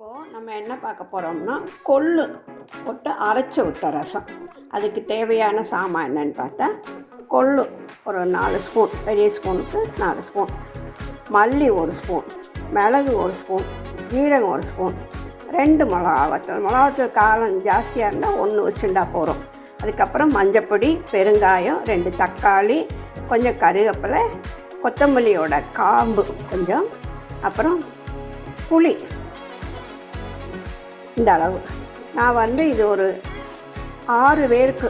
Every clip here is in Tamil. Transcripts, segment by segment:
இப்போது நம்ம என்ன பார்க்க போகிறோம்னா கொள்ளு போட்டு அரைச்சி விட்ட ரசம். அதுக்கு தேவையான சாமான் என்னென்னு பார்த்தா கொள்ளு ஒரு 4 ஸ்பூன், பெரிய ஸ்பூனுக்கு 4 ஸ்பூன், மல்லி 1 ஸ்பூன், மிளகு 1 ஸ்பூன், ஜீரகம் 1 ஸ்பூன், 2 மிளகாத்தூள் காரம் ஜாஸ்தியாக இருந்தால் 1 வச்சுருந்தா போகிறோம். அதுக்கப்புறம் மஞ்சப்பொடி, பெருங்காயம், 2 தக்காளி, கொஞ்சம் கருவேப்பிலை, கொத்தமல்லியோட காம்பு கொஞ்சம், அப்புறம் புளி இந்த அளவு. நான் இது ஒரு 6 பேருக்கு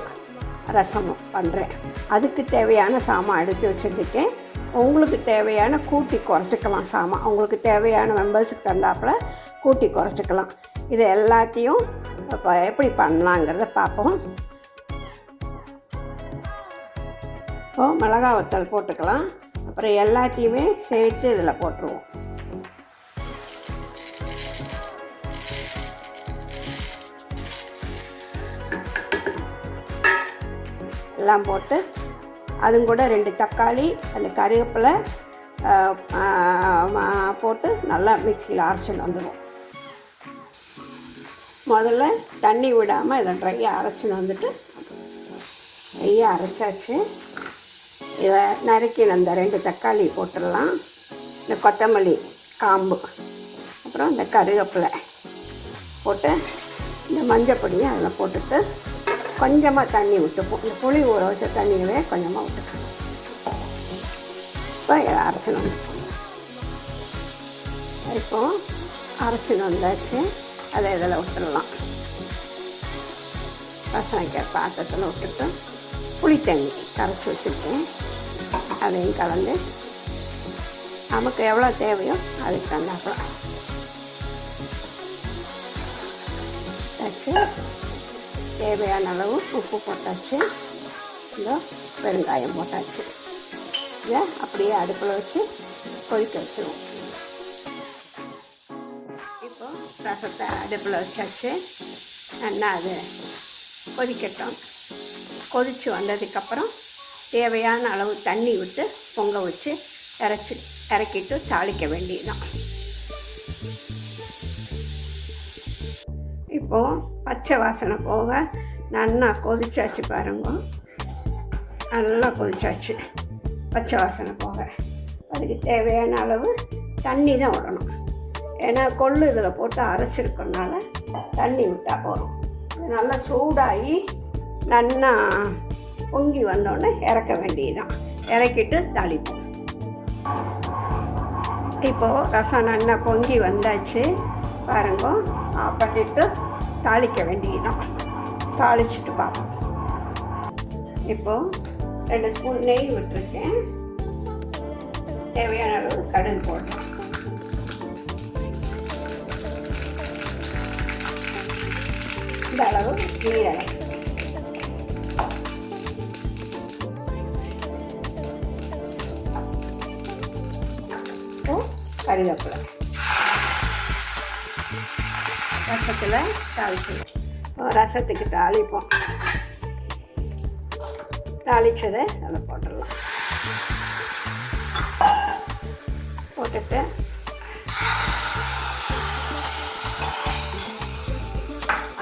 ரசம் பண்ணுறேன். அதுக்கு தேவையான சாமான் எடுத்து வச்சுருக்கேன். உங்களுக்கு தேவையான கூட்டி குறைச்சிக்கலாம் சாமான். உங்களுக்கு தேவையான மெம்பர்ஸுக்கு தந்தாப்புல கூட்டி குறைச்சிக்கலாம். இது எல்லாத்தையும் இப்போ எப்படி பண்ணலாங்கிறத பார்ப்போம். இப்போது மிளகாய் வத்தல் போட்டுக்கலாம். அப்புறம் எல்லாத்தையுமே சேர்த்து இதில் போட்டுருவோம். எல்லாம் போட்டு அதுவும் கூட 2 தக்காளி, அந்த கருவேப்பிலை போட்டு நல்லா மிக்சியில் அரைச்சிட்டு வந்துடும். முதல்ல தண்ணி விடாமல் இதை ட்ரையாக அரைச்சின்னு வந்துட்டு ட்ரையாக அரைச்சாச்சு. இதை நறுக்கின அந்த 2 தக்காளி போட்டுடலாம். இந்த கொத்தமல்லி காம்பு, அப்புறம் இந்த கருவேப்பிலை போட்டு இந்த மஞ்சப்பொடியும் அதில் போட்டுட்டு கொஞ்சமாக தண்ணி விட்டுப்போம். இந்த புளி ஊற வச்ச தண்ணியவே கொஞ்சமாக விட்டுக்கணும். இப்போ இதை அரைச்சின்னு வந்துப்போம். இப்போ அரைச்சின்னு வந்தாச்சு. அதை இதில் விட்டுடலாம். ரசம் வைக்கிற பாத்திரத்தில் விட்டுட்டு புளி தண்ணி கரைச்சி வச்சுருக்கேன். அதையும் கலந்து நமக்கு எவ்வளோ தேவையோ அதுக்கு தந்தாக்கலாம் வச்சு தேவையான அளவு உப்பு போட்டாச்சு. இந்த பெருங்காயம் போட்டாச்சு. இதை அப்படியே அடுப்பில் வச்சு கொதிக்க வச்சுருவோம். இப்போ ரசத்தை அடுப்பில் வச்சாச்சு. நல்லா அது கொதிக்கட்டும். கொதித்து வந்ததுக்கப்புறம் தேவையான அளவு தண்ணி விட்டு பொங்க வச்சு இறக்கிட்டு தாளிக்க வேண்டியதுதான். இப்போது பச்சை வாசனை போக நல்லா கொதிச்சாச்சு பாருங்க. நல்லா கொதிச்சாச்சு பச்சை வாசனை போக. அதுக்கு தேவையான அளவு தண்ணி தான் விடணும். ஏன்னா கொள்ளு இதில் போட்டு அரைச்சிருக்கனால தண்ணி விட்டால் போதும். இது நல்லா சூடாகி நல்லா பொங்கி வந்தோடனே இறக்க வேண்டியதுதான். இறக்கிட்டு தாளிப்போம். இப்போது ரசம் நல்லா பொங்கி வந்தாச்சு பாருங்க. பண்ணிட்டு தாளிக்க வேண்டியதுதான். தாளிச்சுட்டு பார்ப்போம். இப்போது 2 ஸ்பூன் நெய் விட்டுருக்கேன். தேவையான அளவு கடுகு போடுறோம். இந்த அளவு நீரகம், கருவேப்பிலை, ரசத்தில் தாளிச்சு ரசத்துக்கு தாளிப்போம். தாளித்ததை அதில் போட்டுடலாம். போட்டுட்டு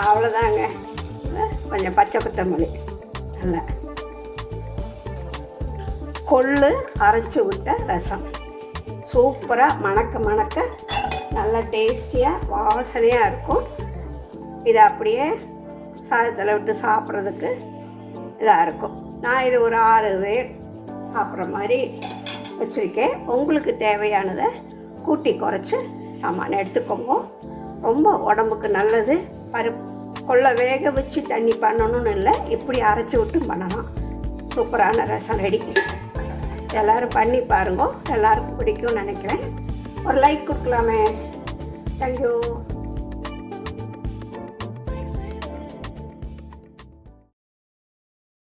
அவ்வளோதாங்க. கொஞ்சம் பச்சை கொத்தமல்லி, நல்லா கொள்ளு அரைச்சி விட்ட ரசம் சூப்பராக மணக்க நல்லா டேஸ்டியாக வாசனையாக இருக்கும். இதை அப்படியே சாதத்தில் விட்டு சாப்பிட்றதுக்கு இதாக இருக்கும். நான் இது ஒரு 6 பேர் சாப்பிட்ற மாதிரி வச்சுருக்கேன். உங்களுக்கு தேவையானதை கூட்டி குறைச்சி சாமான் எடுத்துக்கோங்க. ரொம்ப உடம்புக்கு நல்லது. கொள்ளை வேக வச்சு தண்ணி பண்ணணும்னு இல்லை, இப்படி அரைச்சி விட்டு பண்ணலாம். சூப்பரான ரசம் ரெடி. எல்லோரும் பண்ணி பாருங்க. எல்லாருக்கும் பிடிக்கும்னு நினைக்கிறேன். ஒரு லைக் கொடுக்கலாமே. தேங்க்யூ.